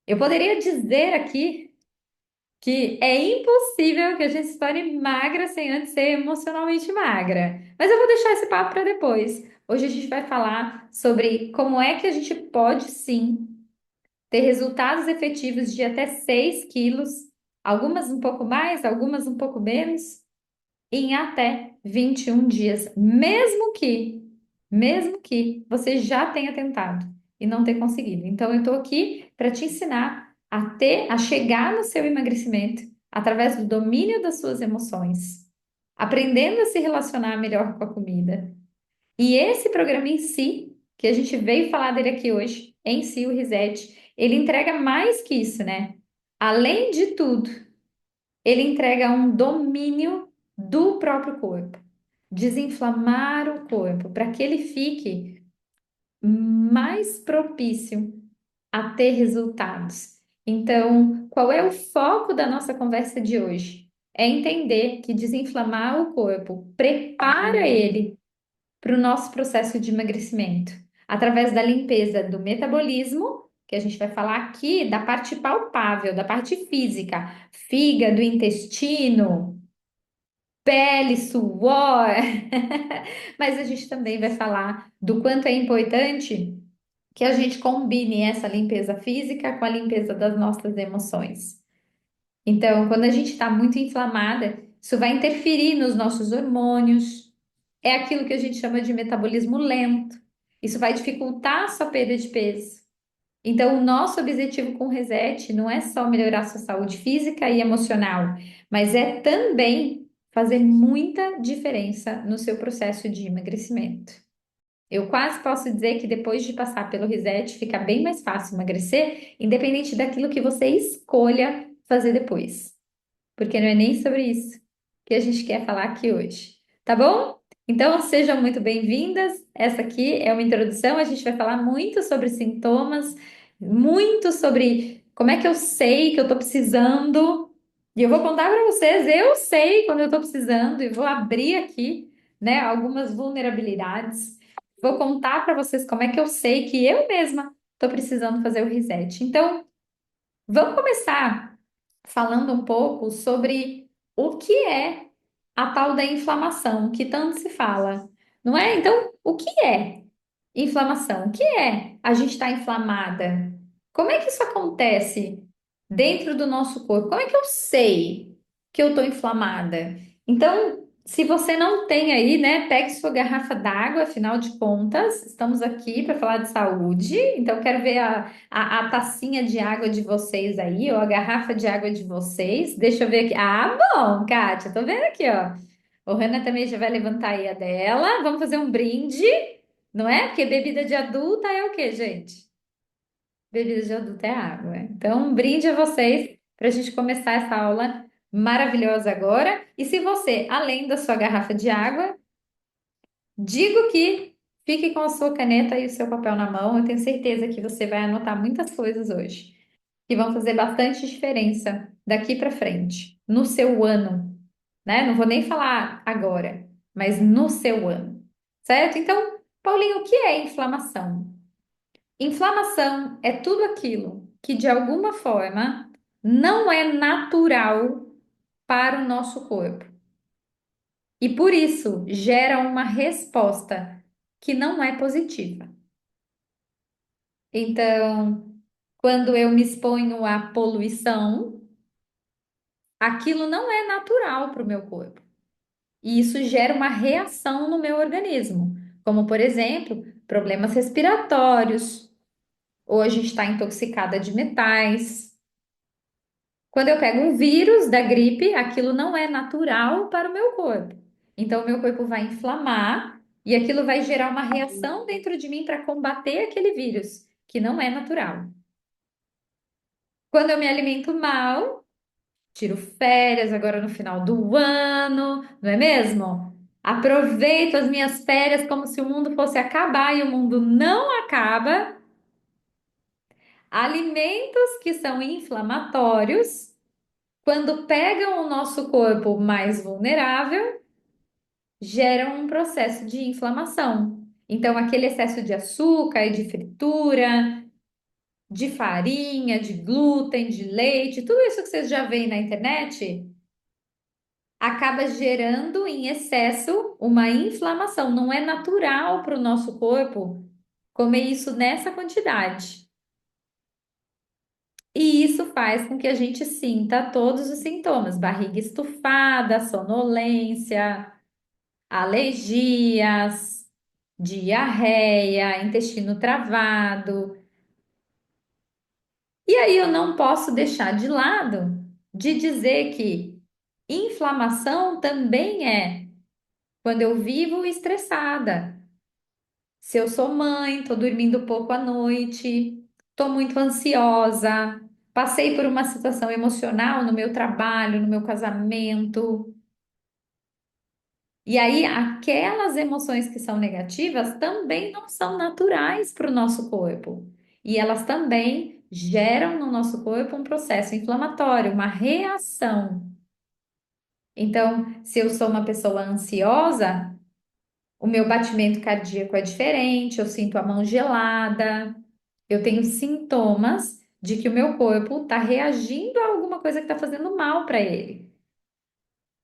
Eu poderia dizer aqui que é impossível que a gente se torne magra sem antes ser emocionalmente magra. Mas eu vou deixar esse papo para depois. Hoje a gente vai falar sobre como é que a gente pode sim ter resultados efetivos de até 6 quilos, algumas um pouco mais, algumas um pouco menos, em até 21 dias, mesmo que você já tenha tentado e não ter conseguido. Então, eu estou aqui para te ensinar a chegar no seu emagrecimento através do domínio das suas emoções, aprendendo a se relacionar melhor com a comida. E esse programa em si, que a gente veio falar dele aqui hoje, em si, o Reset, ele entrega mais que isso, né? Além de tudo, ele entrega um domínio do próprio corpo, desinflamar o corpo para que ele fique mais propício a ter resultados. Então, qual é o foco da nossa conversa de hoje? É entender que desinflamar o corpo prepara ele para o nosso processo de emagrecimento, através da limpeza do metabolismo, que a gente vai falar aqui da parte palpável, da parte física, fígado, intestino, pele, suor. Mas a gente também vai falar do quanto é importante que a gente combine essa limpeza física com a limpeza das nossas emoções. Então, quando a gente está muito inflamada, isso vai interferir nos nossos hormônios. É aquilo que a gente chama de metabolismo lento. Isso vai dificultar a sua perda de peso. Então, o nosso objetivo com o Reset não é só melhorar a sua saúde física e emocional, mas é também fazer muita diferença no seu processo de emagrecimento. Eu quase posso dizer que depois de passar pelo Reset, fica bem mais fácil emagrecer, independente daquilo que você escolha fazer depois, porque não é nem sobre isso que a gente quer falar aqui hoje, tá bom? Então sejam muito bem-vindas. Essa aqui é uma introdução. A gente vai falar muito sobre sintomas, muito sobre como é que eu sei que eu tô precisando. E eu vou contar para vocês, eu sei quando eu tô precisando e vou abrir aqui, né, algumas vulnerabilidades. Vou contar para vocês como é que eu sei que eu mesma tô precisando fazer o reset. Então, vamos começar falando um pouco sobre o que é a tal da inflamação, que tanto se fala, não é? Então, o que é inflamação? O que é a gente estar inflamada? Como é que isso acontece dentro do nosso corpo? Como é que eu sei que eu estou inflamada? Então, se você não tem aí, né, pegue sua garrafa d'água, afinal de contas, estamos aqui para falar de saúde. Então, quero ver a tacinha de água de vocês aí, ou a garrafa de água de vocês. Deixa eu ver aqui. Ah, bom, Kátia, tô vendo aqui, ó. O Renan também já vai levantar aí a dela. Vamos fazer um brinde, não é? Porque bebida de adulta é o quê, gente? Bebida de adulta é água. Então, um brinde a vocês para a gente começar essa aula maravilhosa agora. E se você, além da sua garrafa de água, digo que fique com a sua caneta e o seu papel na mão. Eu tenho certeza que você vai anotar muitas coisas hoje que vão fazer bastante diferença daqui para frente, no seu ano, né? Não vou nem falar agora, mas no seu ano, certo? Então, Paulinho, o que é inflamação? Inflamação é tudo aquilo que de alguma forma não é natural para o nosso corpo e por isso gera uma resposta que não é positiva. Então, quando eu me exponho à poluição, aquilo não é natural para o meu corpo. E isso gera uma reação no meu organismo, como, por exemplo, problemas respiratórios, ou a gente está intoxicada de metais. Quando eu pego um vírus da gripe, aquilo não é natural para o meu corpo. Então, o meu corpo vai inflamar e aquilo vai gerar uma reação dentro de mim para combater aquele vírus, que não é natural. Quando eu me alimento mal, tiro férias agora no final do ano, não é mesmo? Aproveito as minhas férias como se o mundo fosse acabar e o mundo não acaba. Alimentos que são inflamatórios, quando pegam o nosso corpo mais vulnerável, geram um processo de inflamação. Então, aquele excesso de açúcar e de fritura, de farinha, de glúten, de leite, tudo isso que vocês já veem na internet, acaba gerando em excesso uma inflamação. Não é natural para o nosso corpo comer isso nessa quantidade. E isso faz com que a gente sinta todos os sintomas: barriga estufada, sonolência, alergias, diarreia, intestino travado. E aí eu não posso deixar de lado de dizer que inflamação também é quando eu vivo estressada. Se eu sou mãe, tô dormindo pouco à noite, tô muito ansiosa, passei por uma situação emocional no meu trabalho, no meu casamento. E aí, aquelas emoções que são negativas também não são naturais para o nosso corpo. E elas também geram no nosso corpo um processo inflamatório, uma reação. Então, se eu sou uma pessoa ansiosa, o meu batimento cardíaco é diferente, eu sinto a mão gelada, eu tenho sintomas de que o meu corpo está reagindo a alguma coisa que está fazendo mal para ele.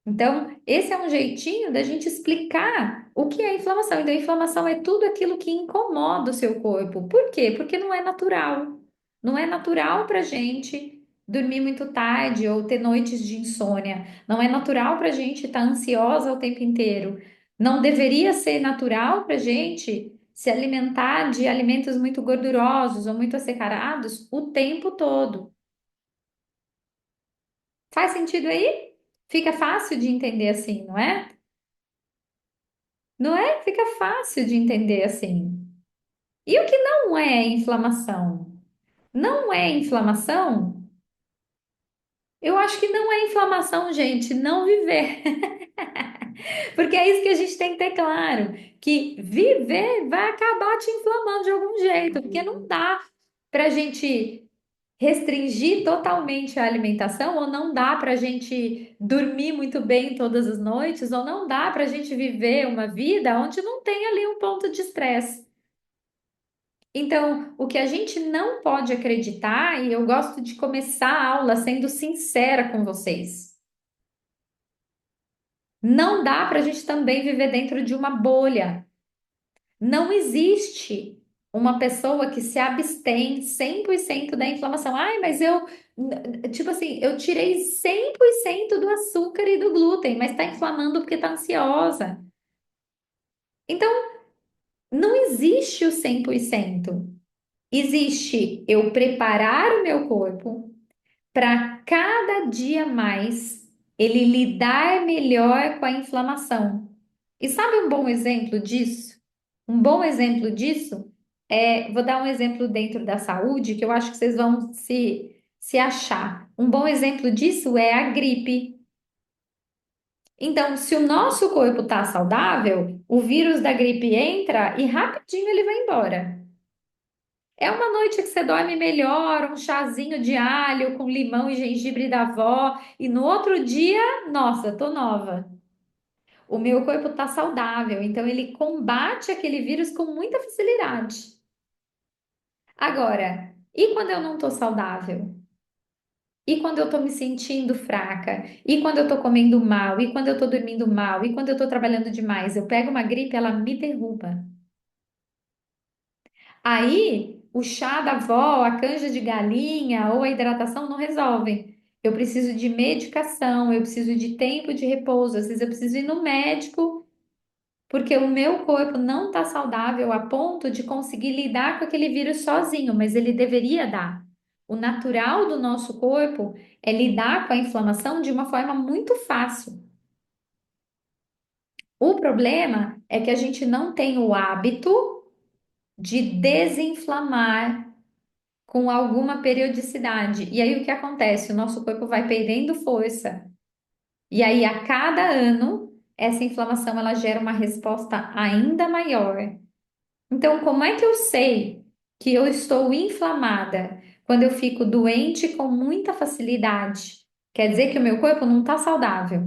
Então, esse é um jeitinho da gente explicar o que é inflamação. Então, a inflamação é tudo aquilo que incomoda o seu corpo. Por quê? Porque não é natural. Não é natural para gente dormir muito tarde ou ter noites de insônia. Não é natural para a gente estar ansiosa o tempo inteiro. Não deveria ser natural para a gente se alimentar de alimentos muito gordurosos ou muito açucarados o tempo todo. Faz sentido aí? Fica fácil de entender assim, não é? Não é? Fica fácil de entender assim. E o que não é inflamação? Não é inflamação? Eu acho que não é inflamação, gente, não viver. Porque é isso que a gente tem que ter claro, que viver vai acabar te inflamando de algum jeito, porque não dá para a gente restringir totalmente a alimentação, ou não dá para a gente dormir muito bem todas as noites, ou não dá para a gente viver uma vida onde não tem ali um ponto de estresse. Então, o que a gente não pode acreditar, e eu gosto de começar a aula sendo sincera com vocês, não dá para a gente também viver dentro de uma bolha. Não existe uma pessoa que se abstém 100% da inflamação. Ai, mas tipo assim, eu tirei 100% do açúcar e do glúten, mas está inflamando porque está ansiosa. Então, não existe o 100%. Existe eu preparar o meu corpo para cada dia mais ele lidar melhor com a inflamação. E sabe um bom exemplo disso? Um bom exemplo disso vou dar um exemplo dentro da saúde que eu acho que vocês vão se achar. Um bom exemplo disso é a gripe. Então, se o nosso corpo está saudável, o vírus da gripe entra e rapidinho ele vai embora. É uma noite que você dorme melhor, um chazinho de alho com limão e gengibre da avó, e no outro dia, nossa, tô nova. O meu corpo tá saudável, então ele combate aquele vírus com muita facilidade. Agora, e quando eu não tô saudável? E quando eu tô me sentindo fraca? E quando eu tô comendo mal? E quando eu tô dormindo mal? E quando eu tô trabalhando demais? Eu pego uma gripe, ela me derruba. Aí, o chá da avó, a canja de galinha ou a hidratação não resolvem. Eu preciso de medicação, eu preciso de tempo de repouso, às vezes eu preciso ir no médico, porque o meu corpo não está saudável a ponto de conseguir lidar com aquele vírus sozinho, mas ele deveria dar. O natural do nosso corpo é lidar com a inflamação de uma forma muito fácil. O problema é que a gente não tem o hábito de desinflamar com alguma periodicidade. E aí o que acontece? O nosso corpo vai perdendo força. E aí a cada ano essa inflamação ela gera uma resposta ainda maior. Então, como é que eu sei que eu estou inflamada quando eu fico doente com muita facilidade? Quer dizer que o meu corpo não está saudável.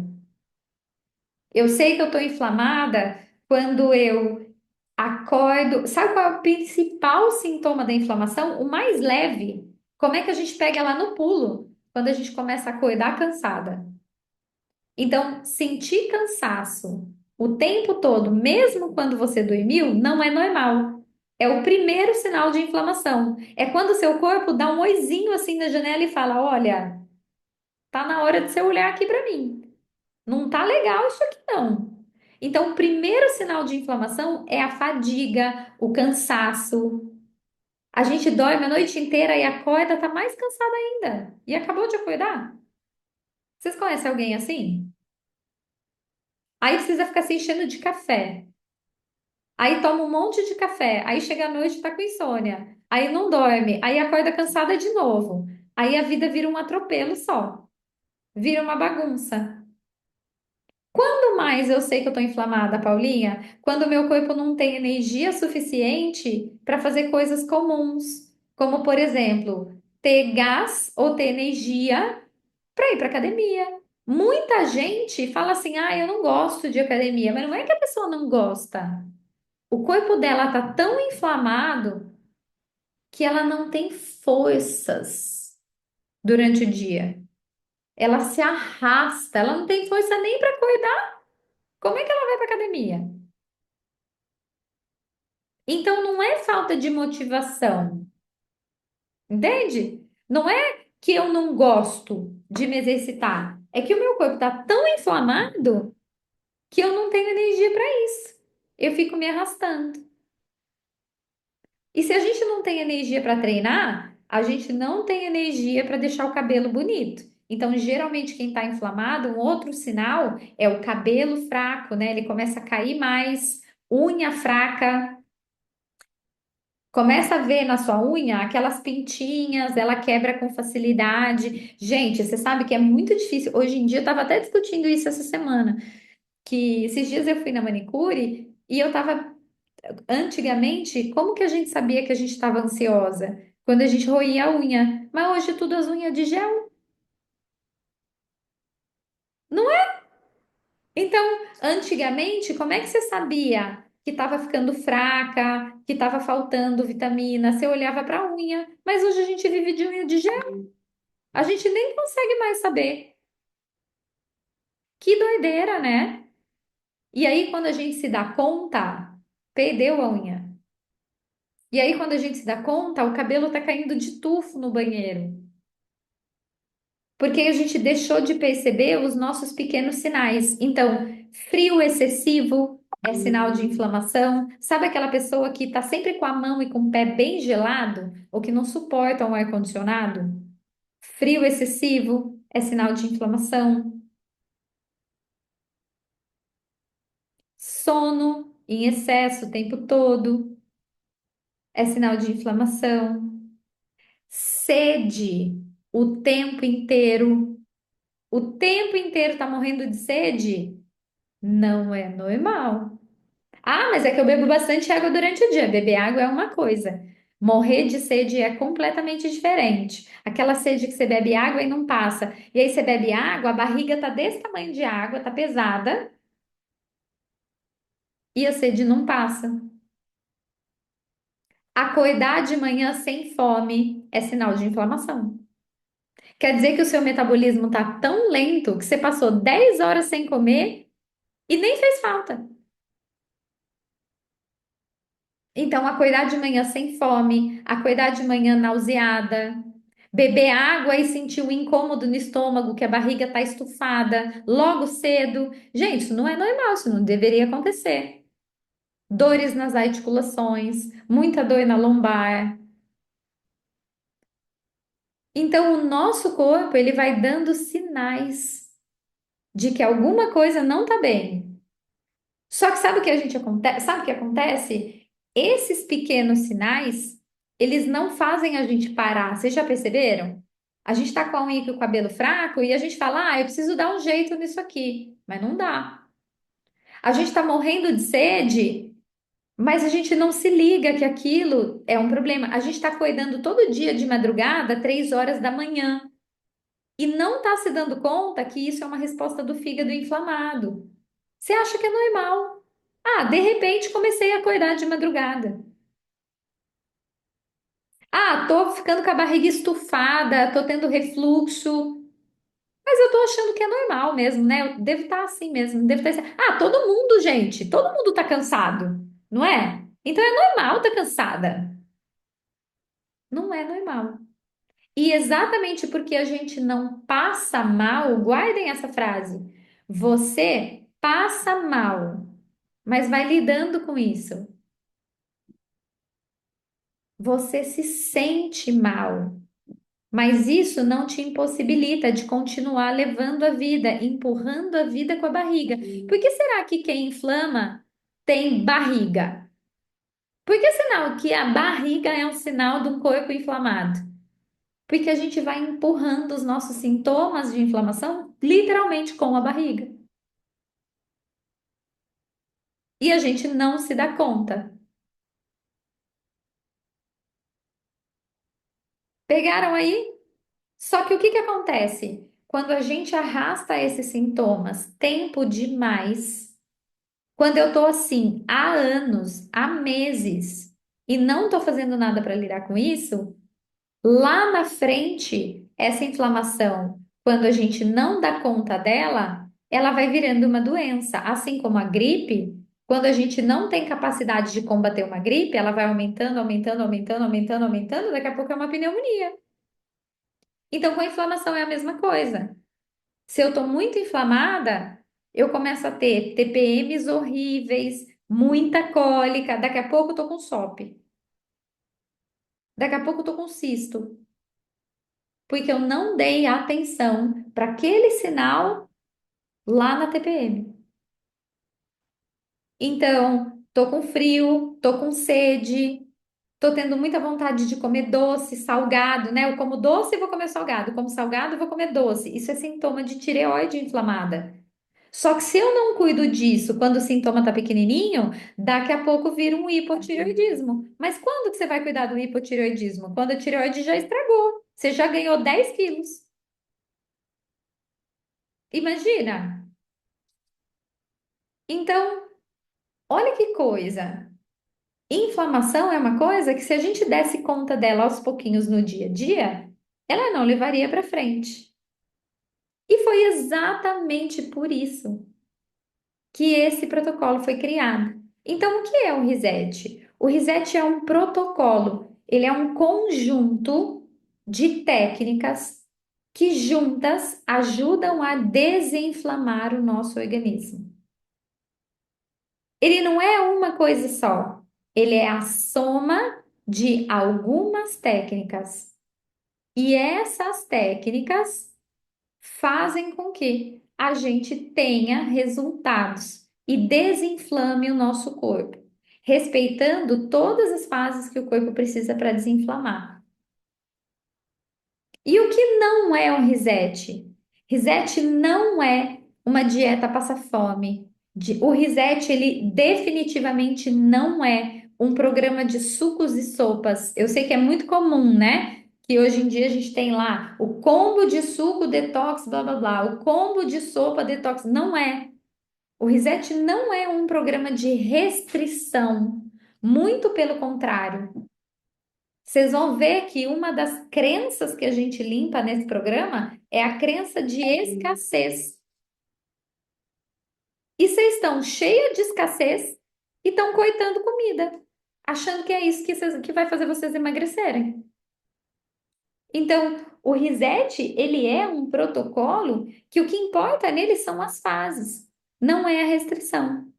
Eu sei que eu estou inflamada quando eu Acordo. Sabe qual é o principal sintoma da inflamação? O mais leve. Como é que a gente pega lá no pulo? Quando a gente começa a acordar cansada. Então, sentir cansaço o tempo todo, mesmo quando você dormiu, não é normal. É o primeiro sinal de inflamação. É quando o seu corpo dá um oizinho assim na janela e fala: Olha, tá na hora de você olhar aqui para mim. Não tá legal isso aqui, não. Então, o primeiro sinal de inflamação é a fadiga, o cansaço. A gente dorme a noite inteira e acorda, tá mais cansada ainda. E acabou de acordar. Vocês conhecem alguém assim? Aí precisa ficar se enchendo de café. Aí toma um monte de café. Aí chega à noite e tá com insônia. Aí não dorme. Aí acorda cansada de novo. Aí a vida vira um atropelo só. Vira uma bagunça. Quando mais eu sei que eu tô inflamada, Paulinha? Quando o meu corpo não tem energia suficiente para fazer coisas comuns. Como, por exemplo, ter gás ou ter energia para ir para academia. Muita gente fala assim: ah, eu não gosto de academia, mas não é que a pessoa não gosta. O corpo dela tá tão inflamado que ela não tem forças durante o dia. Ela se arrasta, ela não tem força nem para acordar. Como é que ela vai para academia? Então não é falta de motivação, entende? Não é que eu não gosto de me exercitar, é que o meu corpo tá tão inflamado que eu não tenho energia para isso. Eu fico me arrastando. E se a gente não tem energia para treinar, a gente não tem energia para deixar o cabelo bonito. Então, geralmente, quem está inflamado, um outro sinal é o cabelo fraco, né? Ele começa a cair mais, unha fraca. Começa a ver na sua unha aquelas pintinhas, ela quebra com facilidade. Gente, você sabe que é muito difícil. Hoje em dia, eu estava até discutindo isso essa semana, que esses dias eu fui na manicure e eu estava antigamente, como que a gente sabia que a gente estava ansiosa? Quando a gente roía a unha. Mas hoje tudo as unhas de gel, não é? Então, antigamente, como é que você sabia que estava ficando fraca, que estava faltando vitamina? Você olhava para a unha. Mas hoje a gente vive de unha de gel. A gente nem consegue mais saber. Que doideira, né? E aí, quando a gente se dá conta, perdeu a unha. E aí, quando a gente se dá conta, o cabelo tá caindo de tufo no banheiro. Porque a gente deixou de perceber os nossos pequenos sinais. Então, frio excessivo é sinal de inflamação. Sabe aquela pessoa que está sempre com a mão e com o pé bem gelado, ou que não suporta um ar-condicionado? Frio excessivo é sinal de inflamação. Sono em excesso o tempo todo é sinal de inflamação. Sede o tempo inteiro tá morrendo de sede, não é normal. Ah, mas é que eu bebo bastante água durante o dia. Beber água é uma coisa. Morrer de sede é completamente diferente. Aquela sede que você bebe água e não passa. E aí você bebe água, a barriga tá desse tamanho de água, tá pesada, e a sede não passa. Acordar de manhã sem fome é sinal de inflamação. Quer dizer que o seu metabolismo tá tão lento que você passou 10 horas sem comer e nem fez falta. Então, acordar de manhã sem fome, acordar de manhã nauseada, beber água e sentir um incômodo no estômago, que a barriga está estufada logo cedo. Gente, isso não é normal, isso não deveria acontecer. Dores nas articulações, muita dor na lombar. Então, o nosso corpo, ele vai dando sinais de que alguma coisa não está bem. Só que sabe o que a gente acontece? Sabe o que acontece? Esses pequenos sinais, eles não fazem a gente parar. Vocês já perceberam? A gente tá com a unha e com o cabelo fraco e a gente fala, eu preciso dar um jeito nisso aqui. Mas não dá. A gente tá morrendo de sede, mas a gente não se liga que aquilo é um problema. A gente tá acordando todo dia de madrugada, 3 horas da manhã, e não tá se dando conta que isso é uma resposta do fígado inflamado. Você acha que é normal? Ah, de repente comecei a acordar de madrugada. Ah, tô ficando com a barriga estufada, tô tendo refluxo. Mas eu tô achando que é normal mesmo, né? Eu devo estar assim mesmo, devo estar assim. Ah, todo mundo, gente, todo mundo tá cansado, não é? Então é normal tá cansada. Não é normal. E exatamente porque a gente não passa mal, guardem essa frase. Você passa mal, mas vai lidando com isso. Você se sente mal, mas isso não te impossibilita de continuar levando a vida, empurrando a vida com a barriga. Por que será que quem inflama tem barriga? Por que sinal que a barriga é um sinal de um corpo inflamado? Porque a gente vai empurrando os nossos sintomas de inflamação literalmente com a barriga. E a gente não se dá conta. Pegaram aí? Só que o que que acontece? Quando a gente arrasta esses sintomas tempo demais, quando eu tô assim há anos, há meses, e não tô fazendo nada para lidar com isso, lá na frente, essa inflamação, quando a gente não dá conta dela, ela vai virando uma doença. Assim como a gripe, quando a gente não tem capacidade de combater uma gripe, ela vai aumentando, aumentando, aumentando, aumentando, aumentando, daqui a pouco é uma pneumonia. Então, com a inflamação é a mesma coisa. Se eu estou muito inflamada, eu começo a ter TPMs horríveis, muita cólica, daqui a pouco eu tô com SOP, daqui a pouco eu tô com cisto, porque eu não dei atenção para aquele sinal lá na TPM. Então, tô com frio, tô com sede, tô tendo muita vontade de comer doce, salgado, né? Eu como doce e vou comer salgado, como salgado e vou comer doce. Isso é sintoma de tireoide inflamada. Só que se eu não cuido disso quando o sintoma tá pequenininho, daqui a pouco vira um hipotireoidismo. Mas quando que você vai cuidar do hipotireoidismo? Quando a tireoide já estragou. Você já ganhou 10 quilos. Imagina. Então, olha que coisa. Inflamação é uma coisa que se a gente desse conta dela aos pouquinhos no dia a dia, ela não levaria para frente. E foi exatamente por isso que esse protocolo foi criado. Então, o que é o Reset? O Reset é um protocolo, ele é um conjunto de técnicas que juntas ajudam a desinflamar o nosso organismo. Ele não é uma coisa só, ele é a soma de algumas técnicas. E essas técnicas fazem com que a gente tenha resultados e desinflame o nosso corpo, respeitando todas as fases que o corpo precisa para desinflamar. E o que não é um reset? Reset não é uma dieta passa fome. O reset, ele definitivamente não é um programa de sucos e sopas. Eu sei que é muito comum, né? Que hoje em dia a gente tem lá o combo de suco detox, blá blá blá, o combo de sopa detox. Não é. O reset não é um programa de restrição. Muito pelo contrário. Vocês vão ver que uma das crenças que a gente limpa nesse programa é a crença de escassez. E vocês estão cheias de escassez e estão coitando comida, achando que é isso que vai fazer vocês emagrecerem. Então, o reset, ele é um protocolo que o que importa nele são as fases, não é a restrição.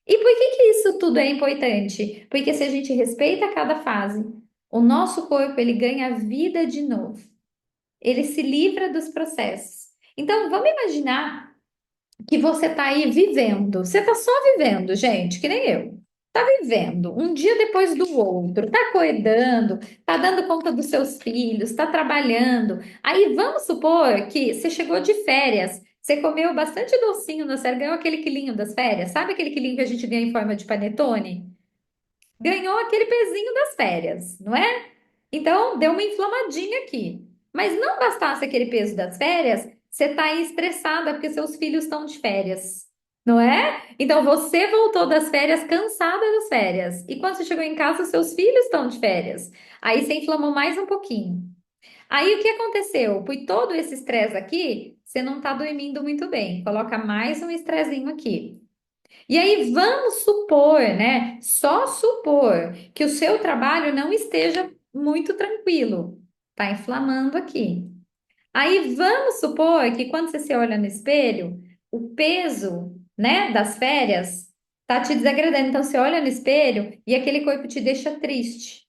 E por que que isso tudo é importante? Porque se a gente respeita cada fase, o nosso corpo ele ganha vida de novo. Ele se livra dos processos. Então, vamos imaginar que você está aí vivendo. Você está só vivendo, gente, que nem eu. Está vivendo um dia depois do outro, está cuidando, está dando conta dos seus filhos, está trabalhando. Aí vamos supor que você chegou de férias, você comeu bastante docinho na férias, ganhou aquele quilinho das férias. Sabe aquele quilinho que a gente ganha em forma de panetone? Ganhou aquele pezinho das férias, não é? Então, deu uma inflamadinha aqui. Mas não bastasse aquele peso das férias, você está aí estressada porque seus filhos estão de férias. não é? Então você voltou das férias cansada das férias. E quando você chegou em casa, os seus filhos estão de férias. Aí você inflamou mais um pouquinho. Aí o que aconteceu? Por todo esse estresse aqui, você não está dormindo muito bem. Coloca mais um estressinho aqui. E aí vamos supor, né? Só supor que o seu trabalho não esteja muito tranquilo. Tá inflamando aqui. Aí vamos supor que quando você se olha no espelho, o peso, né, das férias tá te desagradando. Então você olha no espelho e aquele corpo te deixa triste,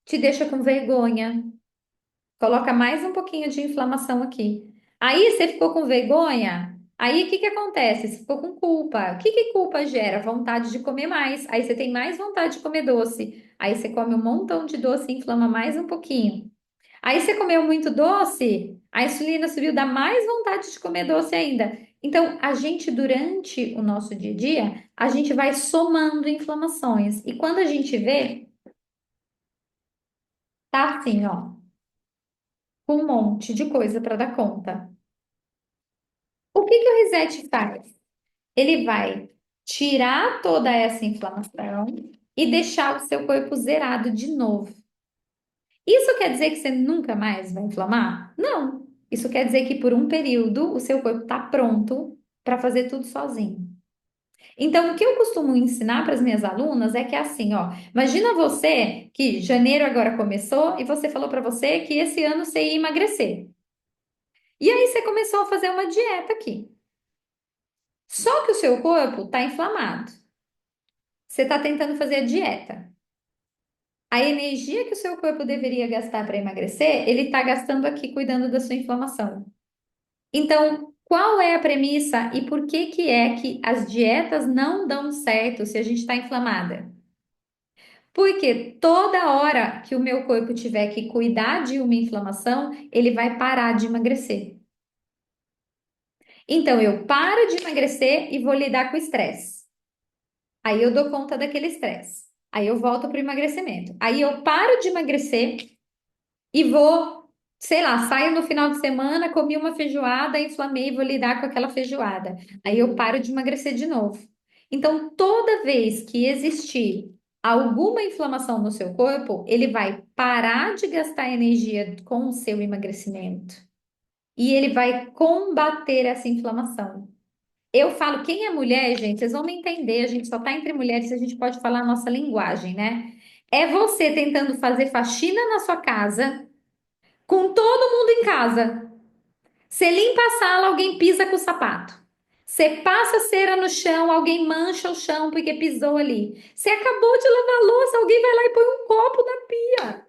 te deixa com vergonha. Coloca mais um pouquinho de inflamação aqui. Aí você ficou com vergonha. Aí o que que acontece? Você ficou com culpa. O que que culpa gera? Vontade de comer mais. Aí você tem mais vontade de comer doce. Aí você come um montão de doce e inflama mais um pouquinho. Aí você comeu muito doce, a insulina subiu, dá mais vontade de comer doce ainda. Então, a gente, durante o nosso dia a dia, a gente vai somando inflamações. E quando a gente vê, tá assim, ó, com um monte de coisa para dar conta. O que que o reset faz? Ele vai tirar toda essa inflamação e deixar o seu corpo zerado de novo. Isso quer dizer que você nunca mais vai inflamar? Não. Isso quer dizer que por um período o seu corpo está pronto para fazer tudo sozinho. Então, o que eu costumo ensinar para as minhas alunas é que é assim, ó, imagina você que janeiro agora começou e você falou para você que esse ano você ia emagrecer. E aí você começou a fazer uma dieta aqui. Só que o seu corpo está inflamado. Você está tentando fazer a dieta. A energia que o seu corpo deveria gastar para emagrecer, ele está gastando aqui cuidando da sua inflamação. Então, qual é a premissa e por que que é que as dietas não dão certo se a gente está inflamada? Porque toda hora que o meu corpo tiver que cuidar de uma inflamação, ele vai parar de emagrecer. Então, eu paro de emagrecer e vou lidar com o estresse. Aí eu dou conta daquele estresse. Aí eu volto para o emagrecimento. Aí eu paro de emagrecer e vou, sei lá, saio no final de semana, comi uma feijoada, inflamei e vou lidar com aquela feijoada. Aí eu paro de emagrecer de novo. Então, toda vez que existir alguma inflamação no seu corpo, ele vai parar de gastar energia com o seu emagrecimento e ele vai combater essa inflamação. Eu falo, quem é mulher, gente, vocês vão me entender, a gente só tá entre mulheres, a gente pode falar a nossa linguagem, né? É você tentando fazer faxina na sua casa com todo mundo em casa. Você limpa a sala, alguém pisa com o sapato. Você passa cera no chão, alguém mancha o chão porque pisou ali. Você acabou de lavar a louça, alguém vai lá e põe um copo na pia.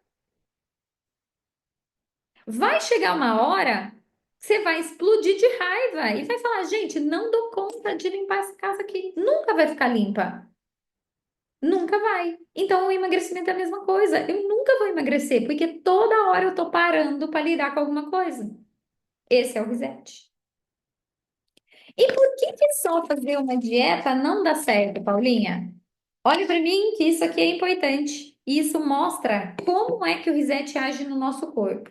Vai chegar uma hora que você vai explodir de raiva e vai falar: gente, não dou conta de limpar essa casa aqui. Nunca vai ficar limpa. Nunca vai. Então, o emagrecimento é a mesma coisa. Eu nunca vou emagrecer porque toda hora eu tô parando para lidar com alguma coisa. Esse é o reset. E por que que só fazer uma dieta não dá certo, Paulinha? Olhe para mim que isso aqui é importante. E isso mostra como é que o reset age no nosso corpo.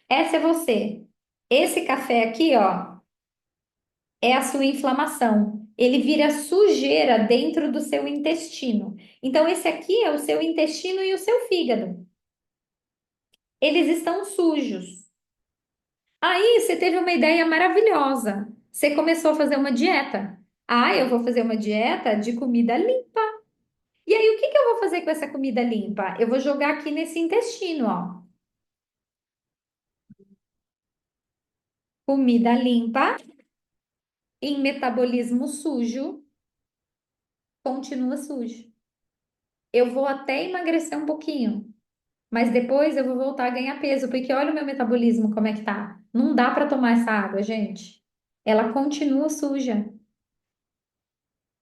Essa é você. Esse café aqui, ó, é a sua inflamação. Ele vira sujeira dentro do seu intestino. Então, esse aqui é o seu intestino e o seu fígado. Eles estão sujos. Aí você teve uma ideia maravilhosa. Você começou a fazer uma dieta. Ah, eu vou fazer uma dieta de comida limpa. E aí, o que que eu vou fazer com essa comida limpa? Eu vou jogar aqui nesse intestino, ó. Comida limpa em metabolismo sujo continua sujo. Eu vou até emagrecer um pouquinho, mas depois eu vou voltar a ganhar peso, porque olha o meu metabolismo como é que tá. Não dá para tomar essa água, gente. Ela continua suja.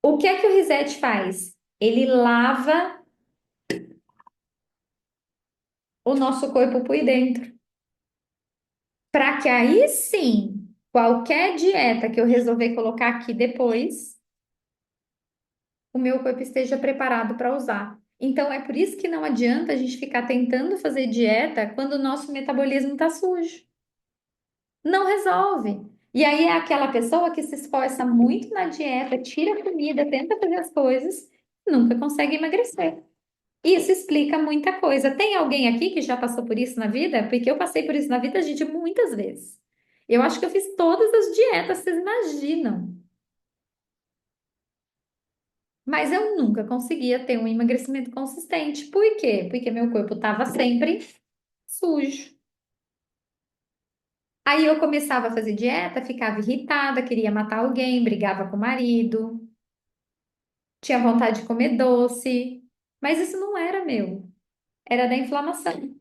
O que é que o reset faz? Ele lava o nosso corpo por dentro, para que aí sim, qualquer dieta que eu resolver colocar aqui depois, o meu corpo esteja preparado para usar. Então é por isso que não adianta a gente ficar tentando fazer dieta quando o nosso metabolismo está sujo. Não resolve. E aí é aquela pessoa que se esforça muito na dieta, tira a comida, tenta fazer as coisas, nunca consegue emagrecer. Isso explica muita coisa. Tem alguém aqui que já passou por isso na vida? Porque eu passei por isso na vida, gente, muitas vezes. Eu acho que eu fiz todas as dietas, vocês imaginam. Mas eu nunca conseguia ter um emagrecimento consistente. Por quê? Porque meu corpo estava sempre sujo. Aí eu começava a fazer dieta, ficava irritada, queria matar alguém, brigava com o marido, tinha vontade de comer doce. Mas isso não era meu, era da inflamação.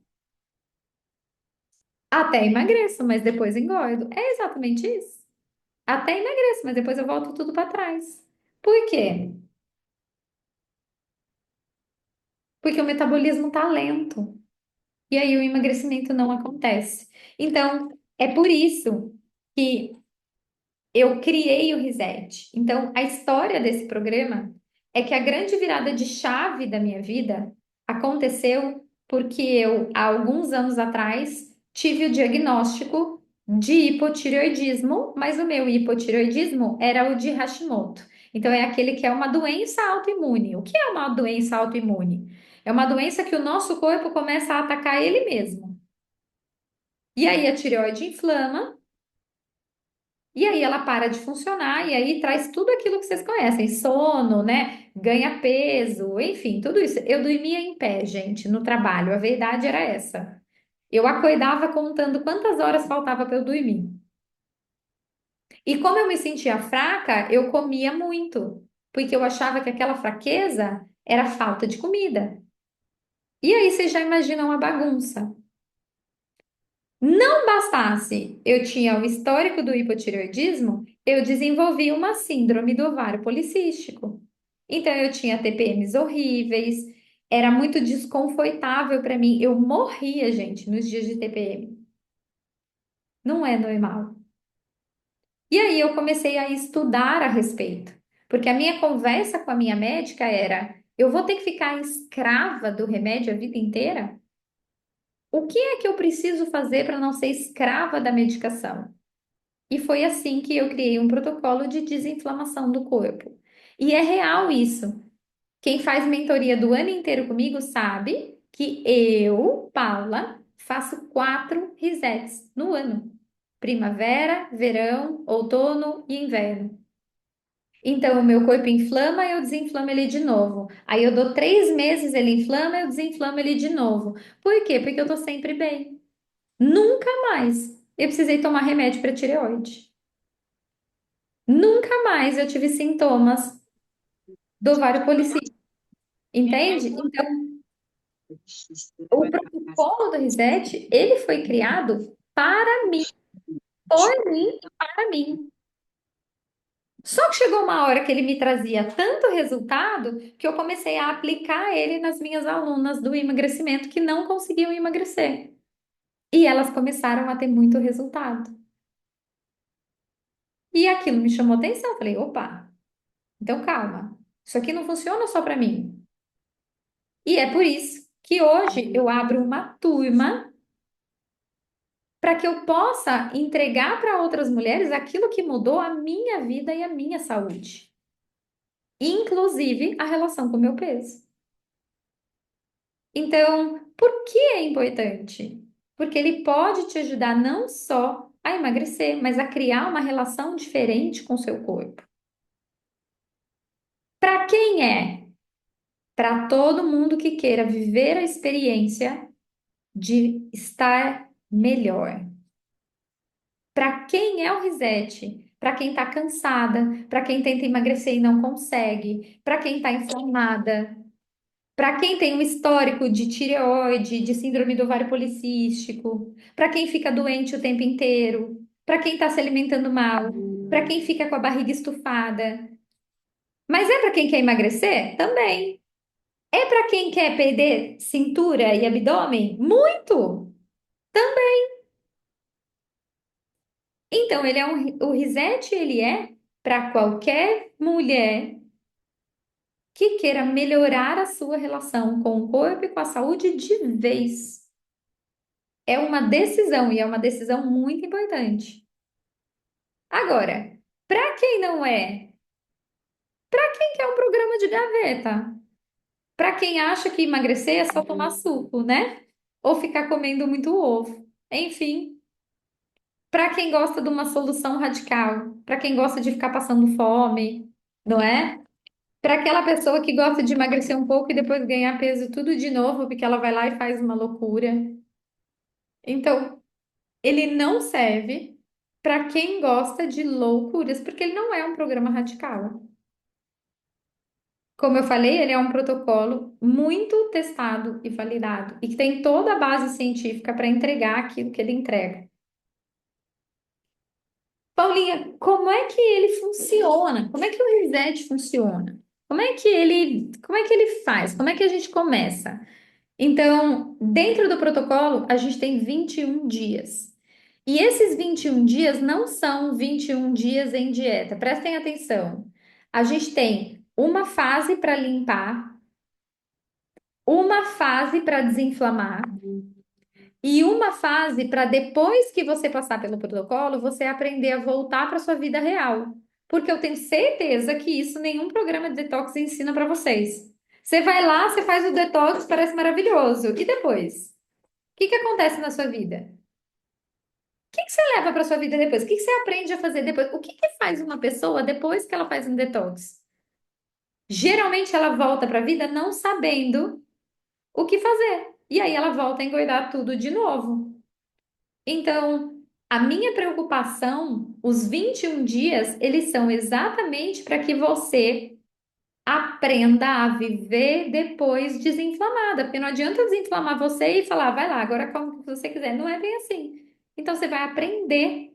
Até emagreço, mas depois engordo. É exatamente isso. Até emagreço, mas depois eu volto tudo para trás. Por quê? Porque o metabolismo tá lento. E aí o emagrecimento não acontece. Então, é por isso que eu criei o Reset. Então, a história desse programa é que a grande virada de chave da minha vida aconteceu porque eu, há alguns anos atrás, tive o diagnóstico de hipotireoidismo, mas o meu hipotireoidismo era o de Hashimoto. Então, é aquele que é uma doença autoimune. O que é uma doença autoimune? É uma doença que o nosso corpo começa a atacar ele mesmo. E aí a tireoide inflama. E aí ela para de funcionar e aí traz tudo aquilo que vocês conhecem, sono, né? Ganha peso, enfim, tudo isso. Eu dormia em pé, gente, no trabalho. A verdade era essa. Eu acordava contando quantas horas faltava para eu dormir. E como eu me sentia fraca, eu comia muito, porque eu achava que aquela fraqueza era falta de comida. E aí vocês já imaginam a bagunça. Não bastasse eu tinha o histórico do hipotireoidismo, eu desenvolvi uma síndrome do ovário policístico. Então eu tinha TPMs horríveis, era muito desconfortável para mim. Eu morria, gente, nos dias de TPM. Não é normal. E aí eu comecei a estudar a respeito, porque a minha conversa com a minha médica era: eu vou ter que ficar escrava do remédio a vida inteira? O que é que eu preciso fazer para não ser escrava da medicação? E foi assim que eu criei um protocolo de desinflamação do corpo. E é real isso. Quem faz mentoria do ano inteiro comigo sabe que eu, Paula, faço 4 resets no ano: primavera, verão, outono e inverno. Então, o meu corpo inflama, eu desinflamo ele de novo. Aí eu dou 3 meses, ele inflama, eu desinflamo ele de novo. Por quê? Porque eu tô sempre bem. Nunca mais eu precisei tomar remédio para tireoide. Nunca mais eu tive sintomas do ovário policístico, entende? Então, o protocolo do Reset, ele foi criado para mim, por mim e para mim. Só que chegou uma hora que ele me trazia tanto resultado que eu comecei a aplicar ele nas minhas alunas do emagrecimento que não conseguiam emagrecer. E elas começaram a ter muito resultado. E aquilo me chamou atenção. Falei, opa, então calma. Isso aqui não funciona só para mim. E é por isso que hoje eu abro uma turma para que eu possa entregar para outras mulheres aquilo que mudou a minha vida e a minha saúde, inclusive a relação com o meu peso. Então, por que é importante? Porque ele pode te ajudar não só a emagrecer, mas a criar uma relação diferente com o seu corpo. Para quem é? Para todo mundo que queira viver a experiência de estar melhor. Para quem é o reset? Para quem está cansada, para quem tenta emagrecer e não consegue, para quem está inflamada, para quem tem um histórico de tireoide, de síndrome do ovário policístico, para quem fica doente o tempo inteiro, para quem está se alimentando mal, para quem fica com a barriga estufada. Mas é para quem quer emagrecer? Também. É para quem quer perder cintura e abdômen? Muito! Então, o reset ele é para qualquer mulher que queira melhorar a sua relação com o corpo e com a saúde de vez. É uma decisão e é uma decisão muito importante. Agora, para quem não é, quem quer um programa de gaveta? Para quem acha que emagrecer é só tomar suco, né? Ou ficar comendo muito ovo. Enfim, para quem gosta de uma solução radical, para quem gosta de ficar passando fome, não é? Para aquela pessoa que gosta de emagrecer um pouco e depois ganhar peso tudo de novo, porque ela vai lá e faz uma loucura. Então, ele não serve para quem gosta de loucuras, porque ele não é um programa radical. Como eu falei, ele é um protocolo muito testado e validado e que tem toda a base científica para entregar aquilo que ele entrega. Paulinha, como é que ele funciona? Como é que o reset funciona? Como é que ele faz? Como é que a gente começa? Então, dentro do protocolo, a gente tem 21 dias. E esses 21 dias não são 21 dias em dieta. Prestem atenção. A gente tem uma fase para limpar, uma fase para desinflamar e uma fase para depois que você passar pelo protocolo, você aprender a voltar para sua vida real. Porque eu tenho certeza que isso nenhum programa de detox ensina para vocês. Você vai lá, você faz o detox, parece maravilhoso. E depois? O que que acontece na sua vida? O que que você leva para sua vida depois? O que que você aprende a fazer depois? O que que faz uma pessoa depois que ela faz um detox? Geralmente ela volta para a vida não sabendo o que fazer. E aí ela volta a engordar tudo de novo. Então, a minha preocupação, os 21 dias, eles são exatamente para que você aprenda a viver depois desinflamada, porque não adianta desinflamar você e falar, vai lá, agora como que você quiser. Não é bem assim. Então, você vai aprender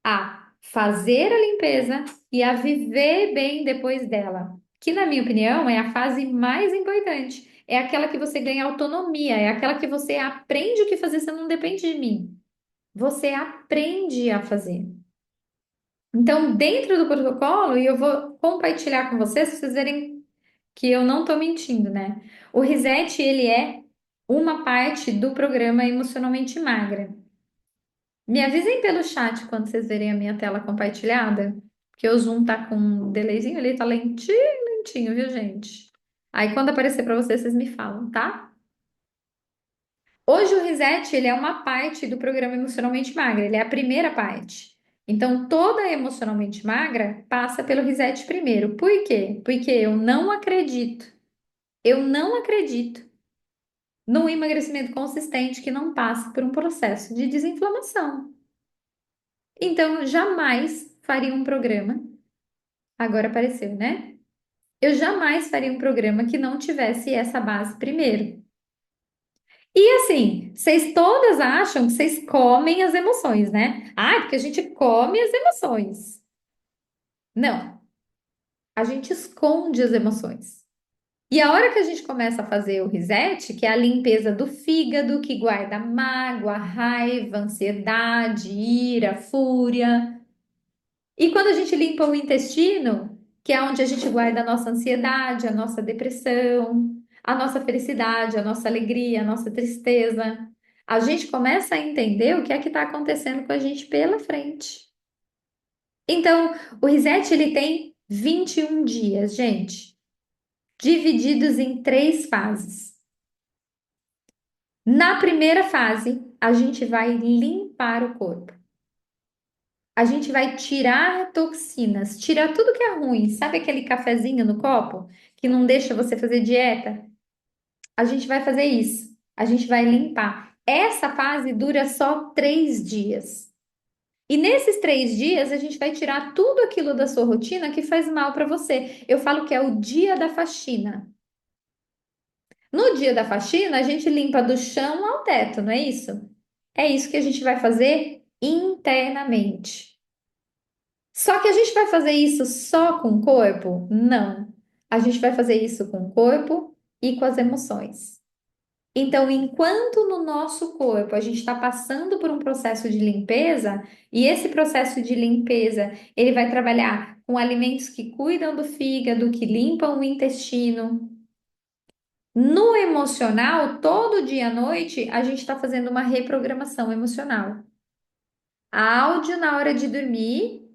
a fazer a limpeza e a viver bem depois dela, que, na minha opinião, é a fase mais importante. É aquela que você ganha autonomia, é aquela que você aprende o que fazer, você não depende de mim. Você aprende a fazer. Então, dentro do protocolo, e eu vou compartilhar com vocês, para vocês verem que eu não estou mentindo, né? O Reset, ele é uma parte do programa Emocionalmente Magra. Me avisem pelo chat quando vocês verem a minha tela compartilhada, porque o Zoom tá com um delayzinho, ele tá lentinho, lentinho, viu, gente? Aí quando aparecer para vocês, vocês me falam, tá? Hoje o Reset, ele é uma parte do programa Emocionalmente Magra, ele é a primeira parte. Então, toda emocionalmente magra passa pelo Reset primeiro. Por quê? Porque eu não acredito num emagrecimento consistente que não passa por um processo de desinflamação. Então, eu jamais faria um programa. Agora apareceu, né? Eu jamais faria um programa que não tivesse essa base primeiro. E assim, vocês todas acham que vocês comem as emoções, né? Ah, porque a gente come as emoções. Não, a gente esconde as emoções. E a hora que a gente começa a fazer o reset, que é a limpeza do fígado, que guarda mágoa, raiva, ansiedade, ira, fúria. E quando a gente limpa o intestino, que é onde a gente guarda a nossa ansiedade, a nossa depressão, a nossa felicidade, a nossa alegria, a nossa tristeza, a gente começa a entender o que é que está acontecendo com a gente pela frente. Então, o reset ele tem 21 dias, gente, divididos em três fases. Na primeira fase, a gente vai limpar o corpo. A gente vai tirar toxinas, tirar tudo que é ruim. Sabe aquele cafezinho no copo que não deixa você fazer dieta? A gente vai fazer isso. A gente vai limpar. Essa fase dura só 3 dias. E nesses 3 dias, a gente vai tirar tudo aquilo da sua rotina que faz mal para você. Eu falo que é o dia da faxina. No dia da faxina, a gente limpa do chão ao teto, não é isso? É isso que a gente vai fazer internamente. Só que a gente vai fazer isso só com o corpo? Não. A gente vai fazer isso com o corpo e com as emoções. Então, enquanto no nosso corpo a gente está passando por um processo de limpeza, e esse processo de limpeza ele vai trabalhar com alimentos que cuidam do fígado, que limpam o intestino. No emocional, todo dia à noite, a gente está fazendo uma reprogramação emocional. Áudio na hora de dormir